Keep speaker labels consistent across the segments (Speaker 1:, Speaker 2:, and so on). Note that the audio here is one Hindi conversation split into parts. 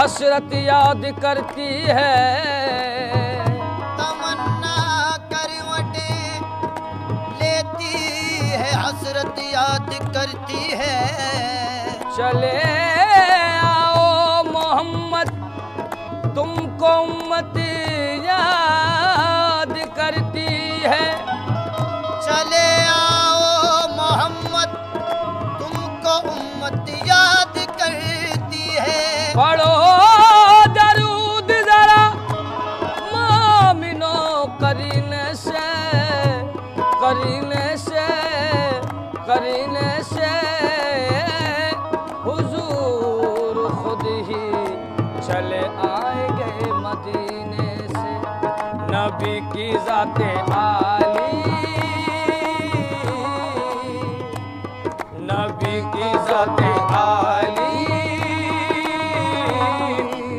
Speaker 1: हसरत याद करती है,
Speaker 2: तमन्ना करवटे लेती है, हसरत याद करती है।
Speaker 1: चले आओ मोहम्मद तुमको उम्मत याद करती है।
Speaker 2: चले आओ मोहम्मद तुमको उम्मत याद करती है।
Speaker 1: पढ़ो दरूद जरा मोमिनो करीने से, करीने से, करीने से हुजूर खुद ही चले आएंगे मदीने से। नबी की ज़ाते आली, नबी की ज़ाते आली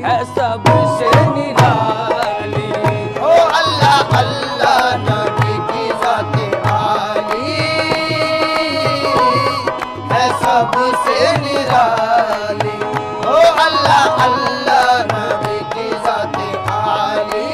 Speaker 1: है सबसे निराली।
Speaker 2: ओ अल्लाह अल्लाह नबी की ज़ाते आली है सबसे निराली। ओ अल्लाह अल्लाह नबी की ज़ाते आली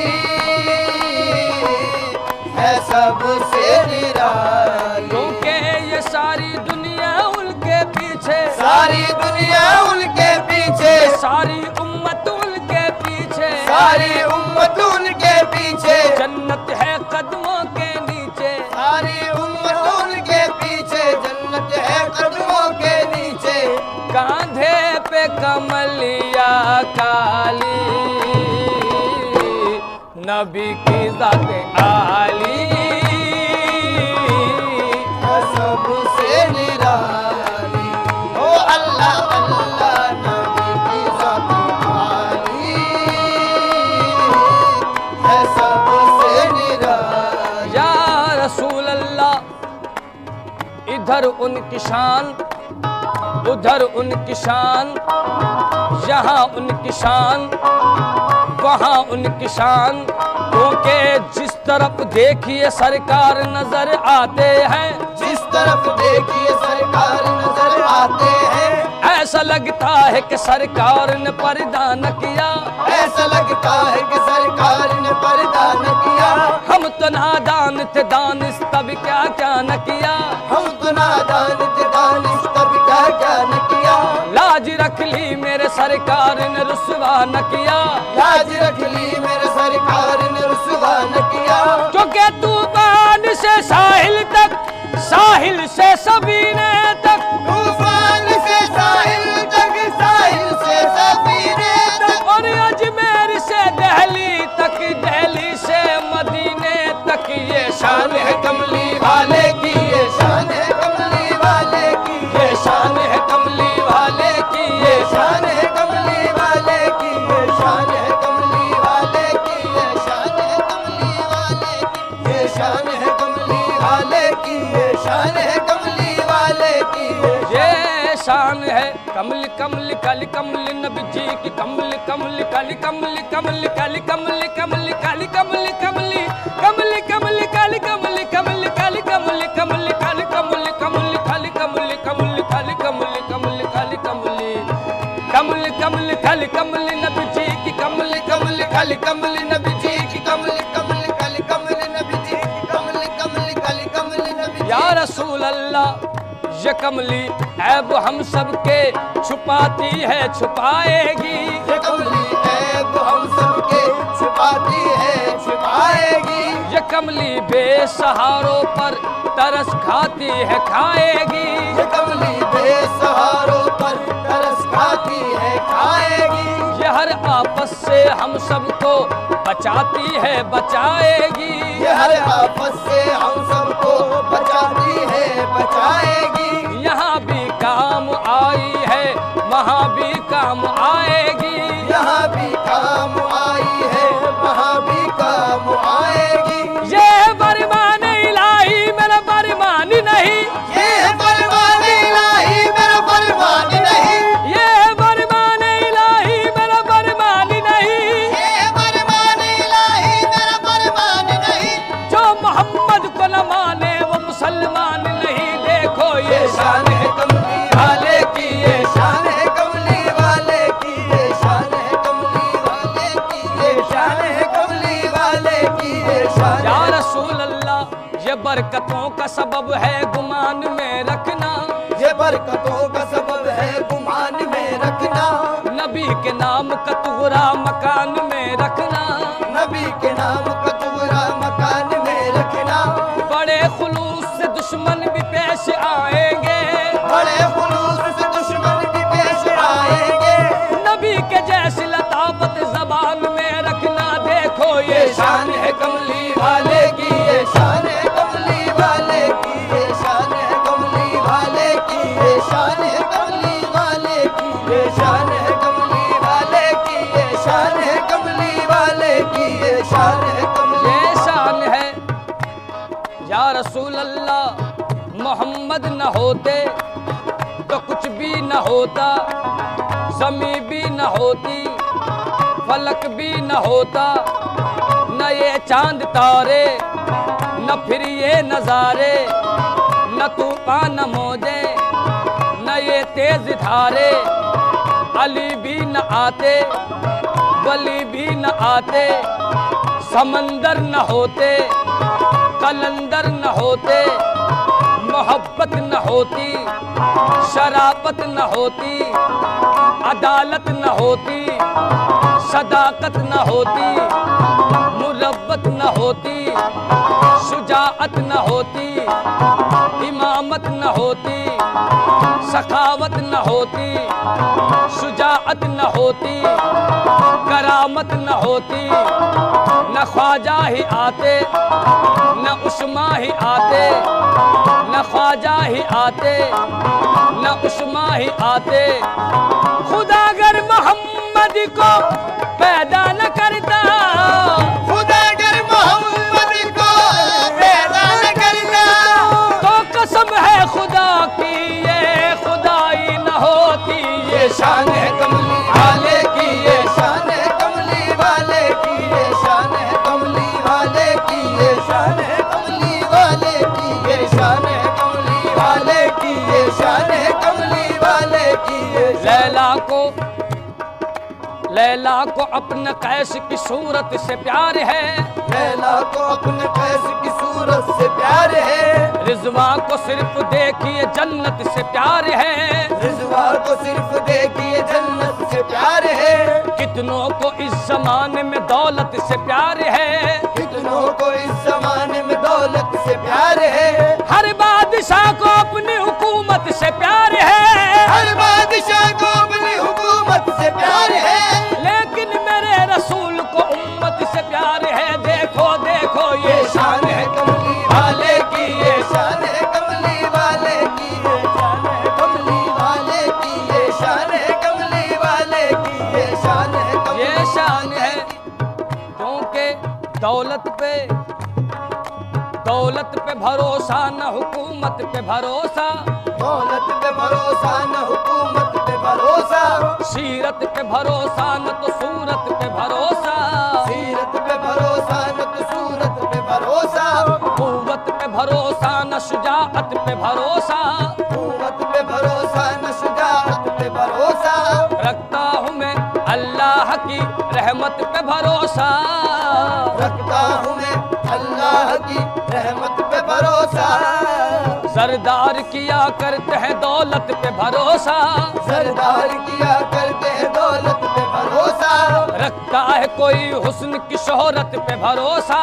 Speaker 2: है सबसे निराली।
Speaker 1: क्योंकि ये सारी दुनिया उनके पीछे,
Speaker 2: सारी दुनिया उनके पीछे,
Speaker 1: सारी उम्मत उनके पीछे,
Speaker 2: सारी उम्मत उनके पीछे,
Speaker 1: जन्नत है कदमों के नीचे।
Speaker 2: सारी उम्मत उनके पीछे, जन्नत है कदमों के नीचे।
Speaker 1: कांधे पे कमलिया काली, नबी की ज़ाते आली
Speaker 2: सबसे निराली। ओ अल्लाह अल्लाह नबी की ज़ाते आली है सबसे निराली।
Speaker 1: या रसूल अल्लाह, इधर उनकी शान उधर उनकी शान, यहाँ उनकी शान वहाँ उनकी शान। क्योंकि जिस तरफ देखिए सरकार नजर आते हैं,
Speaker 2: जिस तरफ देखिए सरकार नजर आते हैं,
Speaker 1: ऐसा लगता है कि सरकार ने पर्दा न किया।
Speaker 2: ऐसा लगता है कि सरकार ने पर्दा न किया।
Speaker 1: हम तो नादान थे दानिश तब क्या क्या न किया।
Speaker 2: हम तो नादान थे दानिश तब क्या क्या न किया।
Speaker 1: लाज रख ली मेरे सरकार ने रुसवा न किया।
Speaker 2: लाज रख ली मेरे सरकार ने रुसवा न किया।
Speaker 1: क्योंकि तूफान से साहिल तक, साहिल से सबीने तक,
Speaker 2: तूफान से साहिल तक, साहिल से सबीने तक,
Speaker 1: और अजमेर से दिल्ली तक, दिल्ली से मदीने तक। ये शान है कमली वाले की, ये शान है कमली वाले की, ये शान है कमली वाले की, ये
Speaker 2: शान है कमली वाले की, ये शान है कमली वाले की, ये शान है कमली वाले की, ये शान है कमली वाले की, ये शान है कमली वाले की।
Speaker 1: ये शान है कमल कमल काली कमल नबी जी की, कमल कमल काली कमल, कमल काली कमल, कमल काली कमल, कमली कमल कमल काली कमल, कमल काली कमल, कमल काली कमल, कमल काली कमल, कमल काली कमल, कमल काली कमल, कमल कमल काली कमल नबी जी की, कमल कमल काली कमल नबी जी की, कमल
Speaker 2: कमल काली कमल नबी जी की, कमल कमल काली कमल नबी जी।
Speaker 1: या रसूल अल्लाह, ये कमली ऐब हम सबके छुपाती है छुपाएगी।
Speaker 2: ये कमली ऐब हम सबके छुपाती है छुपाएगी।
Speaker 1: ये कमली बेसहारों पर तरस खाती है खाएगी।
Speaker 2: ये कमली बेसहारों पर तरस खाती है खाएगी।
Speaker 1: ये हर आपस से हम सबको बचाती है बचाएगी।
Speaker 2: ये हर आपस से हम सबको बचाती है बचाएगी।
Speaker 1: यहाँ भी काम आई है वहाँ भी काम आएगी।
Speaker 2: यहाँ भी काम आई है वहाँ भी काम आएगी।
Speaker 1: ये बरमान इलाही मेरा बरमान नहीं,
Speaker 2: ये बरमान इलाही मेरा बरमान नहीं,
Speaker 1: ये बरमान इलाही मेरा बरमान नहीं,
Speaker 2: ये बरमान इलाही मेरा बरमान नहीं।
Speaker 1: जो मोहम्मद को न माने वो मुसलमान नहीं। देखो ये शान है कमली वाले की, ये
Speaker 2: शान है कमली वाले की, ये शान
Speaker 1: बरकतों का सबब है गुमान में रखना,
Speaker 2: ये बरकतों का सबब है गुमान में रखना,
Speaker 1: नबी के नाम का तुगरा मकान में रखना,
Speaker 2: नबी के नाम का तुगरा मकान में रखना,
Speaker 1: बड़े खुलूस से दुश्मन भी पेश आएंगे,
Speaker 2: बड़े खुलूस से दुश्मन भी पेश आएंगे,
Speaker 1: नबी के जैसी लताफत जबान में रखना। देखो ये
Speaker 2: शान है कमली वाले की, ये शान है कमली वाले की, ये शान है कमली वाले की, ये शान है कमली वाले की, ये शान है कमली वाले की, ये शान है कमली वाले की, ये शान है कमली।
Speaker 1: ये शान है या रसूल अल्लाह, मोहम्मद न होते तो कुछ भी न होता, ज़मी भी न होती, फलक भी न होता, न ये चांद तारे, न फिर ये नज़ारे, न तूफान न मौजे, न ये तेज धारे, अली भी न आते, वली भी न आते, समंदर न होते, कलंदर न होते, मोहब्बत न होती, शराफत न होती, अदालत न होती, सदाकत न होती, मुरब्बत न होती, शुजाअत न होती, इमामत न होती, सखावत न होती, शुजाअत न होती, करामत न होती, न ख्वाजा ही आते, न उस्मा ही आते, न ख्वाजा ही आते, न उस्मा ही आते। खुदा अगर मोहम्मद को पैदा न करता,
Speaker 2: खुदा अगर मोहम्मद को पैदा न करता,
Speaker 1: तो कसम है खुदा की ये खुदाई न होती।
Speaker 2: ये शान है कमली वाले की, ये शान है कमली वाले की, ये शान है कमली वाले की, ये शान है कमली वाले की, ये शान है कमली वाले की, ये शान है कमली वाले की, ये
Speaker 1: लैला को अपने कैस की सूरत से प्यार है,
Speaker 2: लैला को अपने कैस की सूरत से प्यार है,
Speaker 1: रिजवा को सिर्फ देखिए जन्नत से प्यार है,
Speaker 2: रिजवा को सिर्फ देखिए जन्नत से प्यार है,
Speaker 1: कितनों को इस जमाने में दौलत से प्यार है,
Speaker 2: कितनों को इस जमाने में दौलत से प्यार है,
Speaker 1: हर बादशाह को अपनी हुकूमत से प्यार है,
Speaker 2: हर बादशाह को अपनी हुकूमत से प्यार है,
Speaker 1: लेकिन मेरे रसूल को उम्मत से प्यार है। देखो देखो ये
Speaker 2: शान है कमली वाले की, ये शान है कमली वाले की, ये शान है कमली वाले की, ये शान है कमली वाले की, ये शान है कमली।
Speaker 1: ये शान है क्योंकि दौलत पे भरोसा न हुकूमत पे भरोसा,
Speaker 2: दौलत पे भरोसा न हुकूमत पे भरोसा,
Speaker 1: सीरत पे भरोसा न तो सूरत पे भरोसा,
Speaker 2: सीरत पे भरोसा न तो सूरत पे भरोसा,
Speaker 1: कुव्वत पे भरोसा न शुजाअत पे भरोसा,
Speaker 2: कुव्वत पे भरोसा न शुजाअत पे भरोसा,
Speaker 1: रखता हूँ मैं अल्लाह की रहमत पे भरोसा,
Speaker 2: रखता हूँ मैं अल्लाह की रहमत पे भरोसा,
Speaker 1: सरदार किया करते हैं दौलत पे भरोसा,
Speaker 2: सरदार किया करते हैं दौलत पे भरोसा,
Speaker 1: रखता है कोई हुस्न की शोहरत पे भरोसा,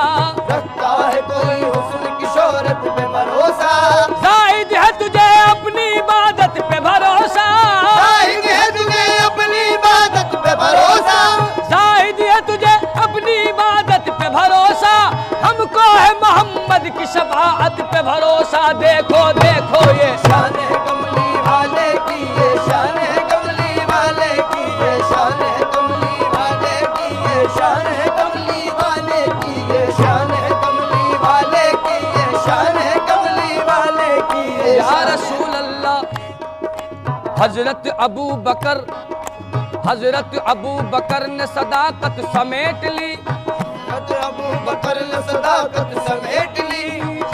Speaker 2: रखता है कोई हुस्न की शोहरत पे भरोसा,
Speaker 1: जाहिद है तुझे अपनी इबादत पे भरोसा,
Speaker 2: जाहिद है तुझे अपनी इबादत पे भरोसा,
Speaker 1: जाहिद है तुझे अपनी इबादत पे भरोसा, हमको है मोहम्मद की शफाअत पे भरोसा। देखो देखो ये
Speaker 2: शान है कमली वाले की, ये शान है कमली वाले की, ये शान है कमली वाले की, ये शान है कमली वाले की, ये शान है कमली वाले की, ये शान है कमली वाले की, ये
Speaker 1: या रसूल अल्लाह। हजरत अबू बकर ने सदाकत समेट ली,
Speaker 2: अबू बकर ने सदाकत समेट ली,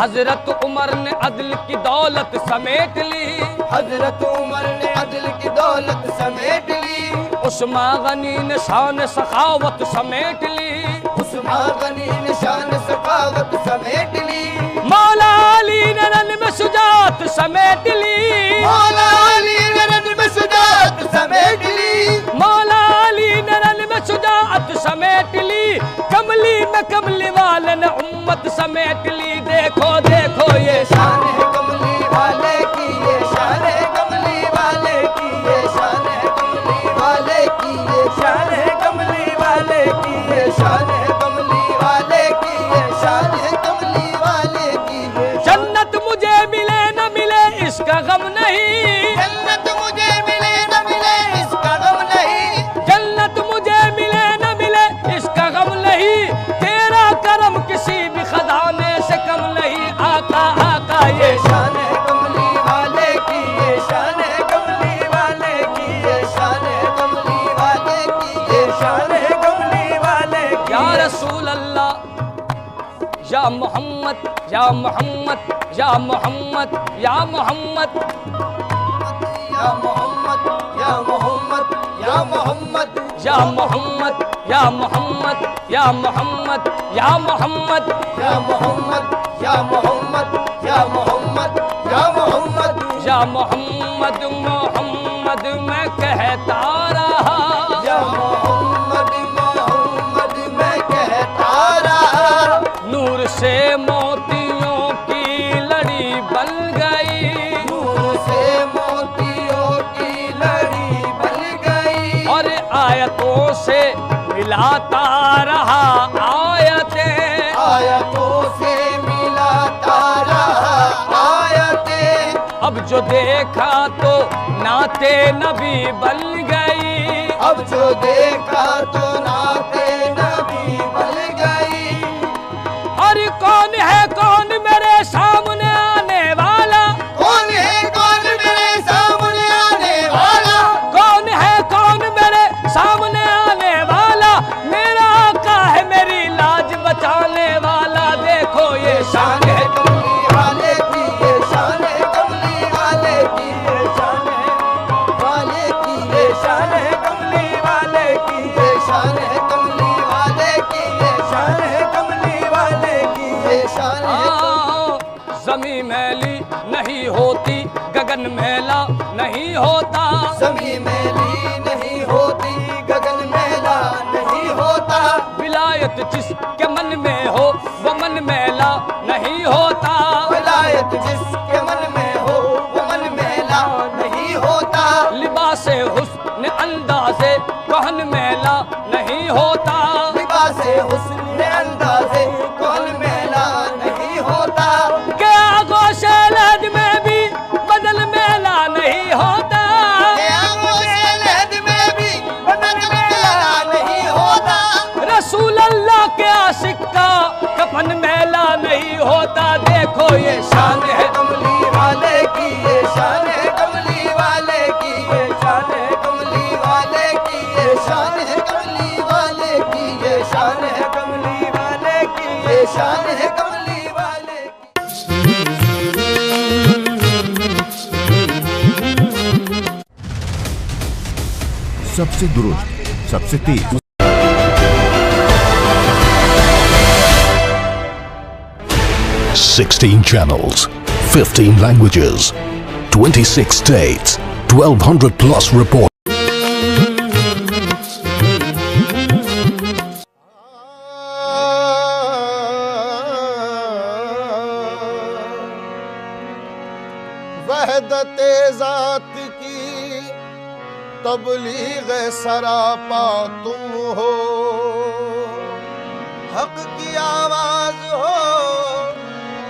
Speaker 1: हजरत उमर ने अदल की दौलत समेट ली,
Speaker 2: हजरत उमर ने अदल की दौलत समेट ली,
Speaker 1: उस्मा गनी ने शान सखावत समेट ली,
Speaker 2: उस्मा गनी ने शान सखावत समेट ली,
Speaker 1: मौला समेट ली,
Speaker 2: मौला अली ने रन में शुजाअत समेट ली,
Speaker 1: मौला अली ने रन में शुजाअत समेट ली, कमली में कमली वाले ने उम्मत समेट ली। देखो देखो ये
Speaker 2: शान है कमली वाले की, ये शान है कमली वाले की, ये शान है कमली वाले की, ये शान है कमली वाले की, ये शान है कमली वाले की, ये शान है कमली वाले की।
Speaker 1: जन्नत मुझे मिले न मिले इसका गम नहीं,
Speaker 2: जन्नत मुझे मिले न मिले इसका गम नहीं,
Speaker 1: जन्नत मुझे मिले न मिले इसका गम नहीं, तेरा करम किसी भी खजाने से कम नहीं। आका आका ये
Speaker 2: शान है कमली वाले की, ये शान है कमली वाले की, ये शान है कमली वाले की, ये शान है कमली वाले की।
Speaker 1: या रसूल अल्लाह, या मोहम्मद, या मोहम्मद, या मोहम्मद, या मोहम्मद,
Speaker 2: या मोहम्मद, या मोहम्मद, या मोहम्मद,
Speaker 1: या मोहम्मद, या मोहम्मद, या मोहम्मद, या मोहम्मद,
Speaker 2: या मोहम्मद, या मोहम्मद, या मोहम्मद, या मोहम्मद,
Speaker 1: या मोहम्मद, मोहम्मद मैं कहता रहा,
Speaker 2: या मोहम्मद, मोहम्मद मैं कहता रहा,
Speaker 1: नूर से मोतियों की लड़ी बन गई,
Speaker 2: नूर से मोतियों की लड़ी बन गई,
Speaker 1: और आयतों से मिलाता रहा आयतें,
Speaker 2: आयतों से मिलाता रहा आयतें,
Speaker 1: अब जो देखा तो नाते नबी बन गई,
Speaker 2: अब जो देखा तो नाते नबी बन गई।
Speaker 1: अरे कौन है कौन मेरे सामने आने वाला,
Speaker 2: कौन है कौन मेरे सामने आने वाला,
Speaker 1: कौन है कौन मेरे सामने आने वाला, मेरा आका है मेरी लाज बचाने वाला। देखो ये शान
Speaker 2: शान है कमली वाले की, ये शान है कमली वाले की, ये शान है वाले की, ये शान है कमली वाले की, ये शान है कमली वाले की, ये शान है कमली वाले की, ये शान है
Speaker 1: जमी मैली नहीं होती, गगन मैला नहीं होता,
Speaker 2: ज़मीं मैली नहीं होती, गगन मैला नहीं होता,
Speaker 1: विलायत जिसके मन में हो वो मन मैला नहीं होता,
Speaker 2: विलायत जिसके मन में हो वो मन मैला नहीं होता,
Speaker 1: लिबासे हुस्न अंदाज़े कहन मैला नहीं होता,
Speaker 2: लिबासे हुस्न अंदाज़े कौन मैला नहीं होता,
Speaker 1: क्या गोशे लहद में भी बदल मैला नहीं होता,
Speaker 2: लहद में भी बदन मैला नहीं होता,
Speaker 1: रसूल अल्लाह के आशिक का कफन मैला नहीं होता। देखो ये शान है
Speaker 2: कमली वाले की, ये शान है कमली वाले की, ये शान है कमली वाले की, ये शान है कमली वाले की, ये शान है कमली वाले की, ये शान है कमली वाले की।
Speaker 3: सबसे दुरुस्त, सबसे तेज,
Speaker 4: 16 channels, 15 languages, 26 states, 1200 plus reports.
Speaker 5: वहदते ज़ात की तबलीग सरापा तुम हो, हक की आवाज हो,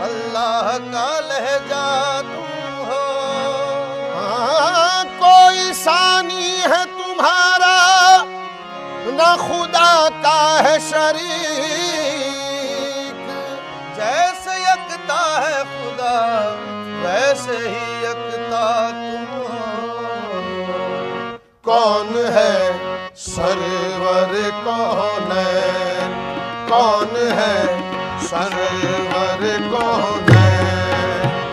Speaker 5: अल्लाह का लहजा तुम हो। हाँ, कोई सानी है तुम्हारा न खुदा का है शरीक, जैसे यकता है खुदा वैसे ही यकता तुम हो। कौन है सरवर कौन है, कौन है सरवर कौन है,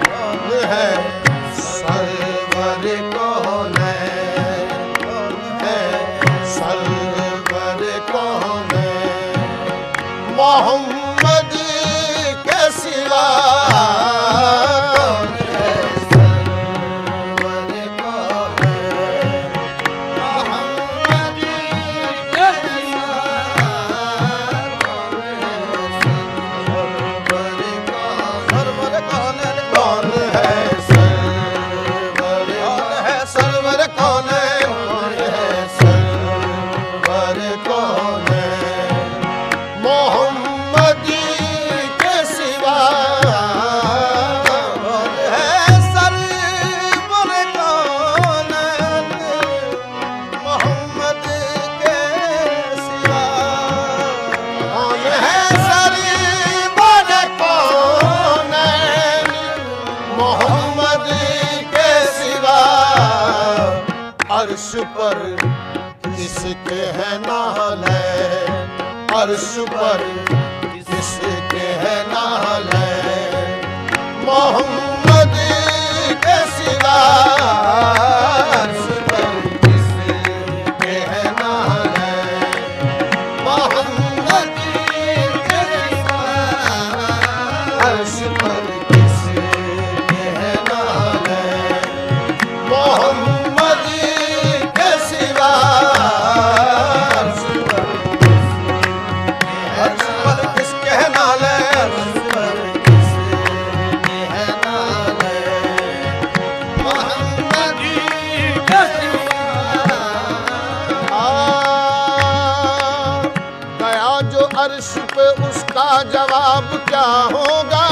Speaker 5: कौन है सरवर कौन है, कौन है सरवर कौन है। अर्श पर किसके है नाले, मोहम्मद के सिवा अर्श पर किसके है नाले, मोहम्मद के सिवा अर्श पर किसके है नाले, मोहम्मद के सिवा अर्श पर किसके है नाले, अर्श पर किसके है नाले, मोहम्मद के सिवा। गया जो अर्श पे उसका जवाब क्या होगा,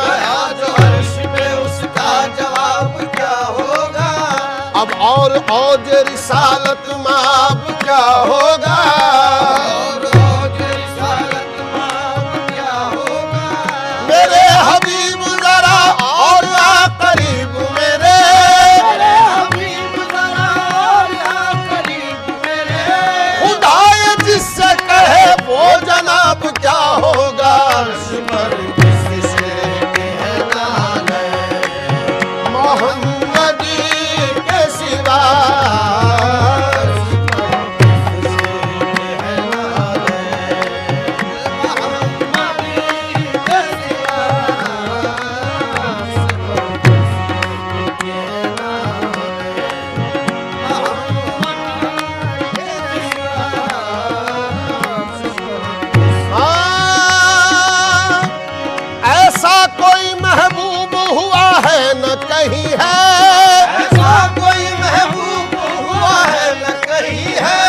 Speaker 5: गया जो अर्श पे उसका जवाब क्या होगा, अब और औज रिसालत माब क्या होगा, और औज रिसालत माब क्या होगा, मेरे हबीब जरा और या करीब मेरे हबीब जरा और या करीब मेरे, खुदाए जिससे कहे वो जनाब क्या होगा, अर्श पर किसके है नाले, मोहम्मद के सिवा अर्श पर किसके है नाले, मोहम्मद के सिवा अर्श पर किसके है नाले, मोहम्मद के सिवा अर्श पर। ऐसा कोई महबूब हुआ है न कहीं है, ऐसा कोई महबूब हुआ है न कहीं है,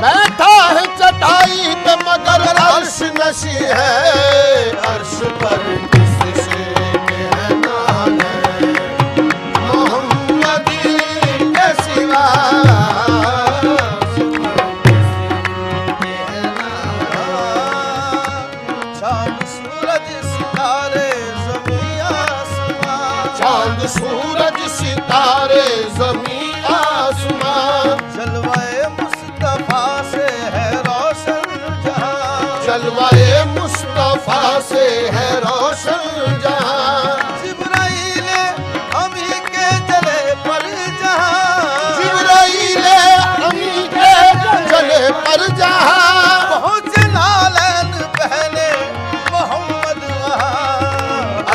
Speaker 5: बैठा है चटाई पे मगर अर्श नशी है, अर्श पर किसके है नाले, मोहम्मद के सिवा अर्श पर किसके है नाले, चांद सूरज सितारे ज़मीं आसमां, चांद सूरज सितारे ज़मीं आसमां, जलवाए मुस्तफा से है रोशन जहां, जलवाए मुस्तफा से है रोशन जहां, जिब्राइल अमी के जले पर जहां, जिब्राइल अमी के जले पर जहां, पहुंचे नालैन पहले मोहम्मद वहां,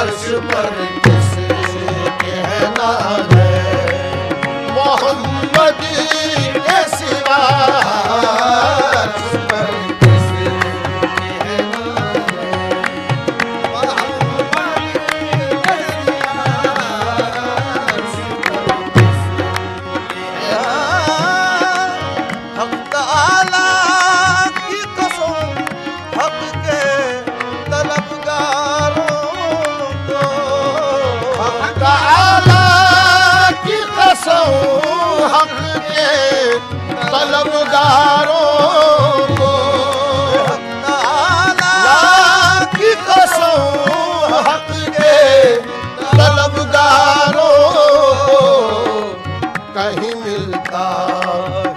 Speaker 5: अर्श पर किसके है नाले, मोहम्मद के सिवा अर्श पर किसके है नाले, मोहम्मद के सिवा अर्श पर किसके है। हक ताला की कसम हक के तलबगारों को, हक ताला की कसम हक के तलबगारों को, हक ताला की कसम हक के तलबगारों को, कहीं मिलता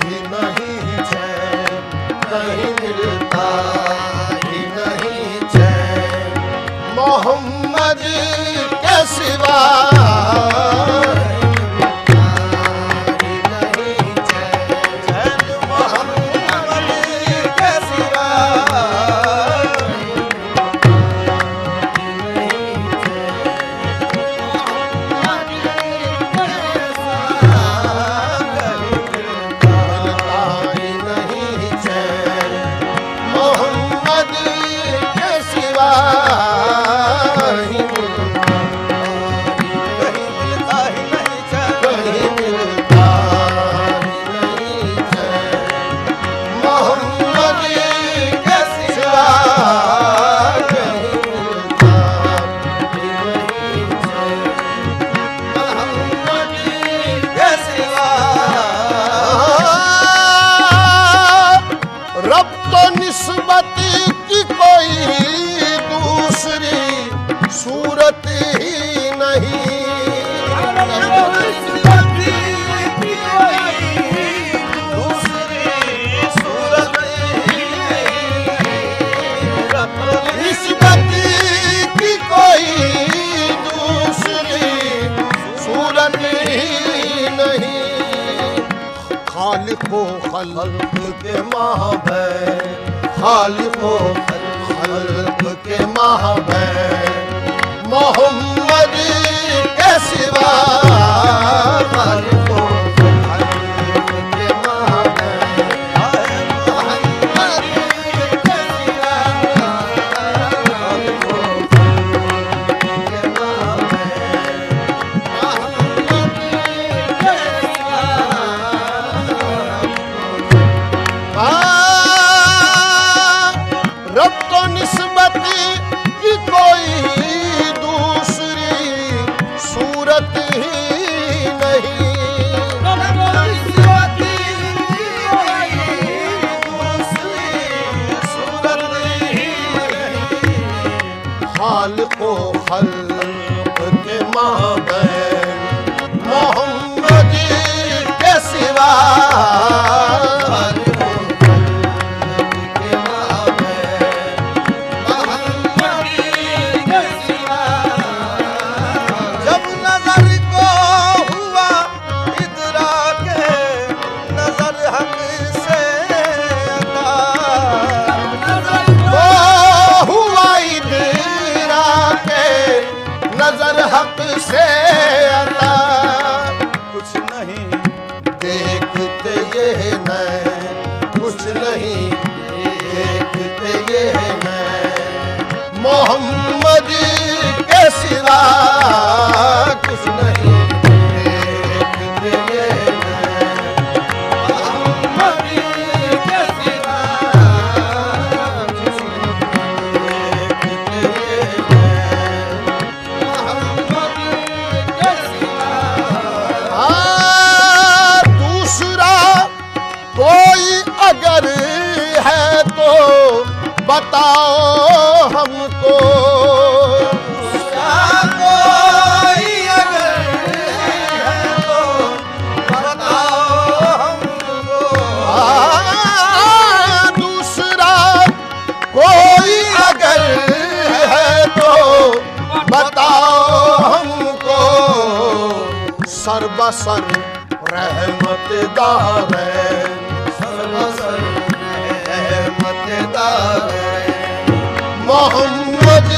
Speaker 5: ही नहीं चैन, कहीं मिलता ही नहीं चैन, मोहम्मद के सिवा नहीं चैन, मोहम्मद के सिवा खालिको खल्क के माहबैन, खालिको खल्क के माहबैन, मोहम्मद के सिवा खालिको खल्क के माहबैन, मोहम्मद के सिवा खालिको खल्क के माहबैन, मोहम्मद के सिवा। रब तो निस्बत की कोई दूसरी सूरत ही नहीं, रब तो निस्बत की कोई दूसरी सूरत ही नहीं, खालिको खल्क के माबैन, मोहम्मद के सिवा हक से अता, कुछ नहीं देखते ये नैन, कुछ नहीं देखते ये नैन, मोहम्मद के सिवा कुछ नहीं देखते ये नैन, मोहम्मद के सिवा कुछ नहीं देखते ये अगर है तो बताओ हमको, कोई अगर है तो बताओ हमको, दूसरा कोई अगर है तो बताओ हमको, सर्वसर रहमत दारैन, रहमत दारैन, मोहम्मद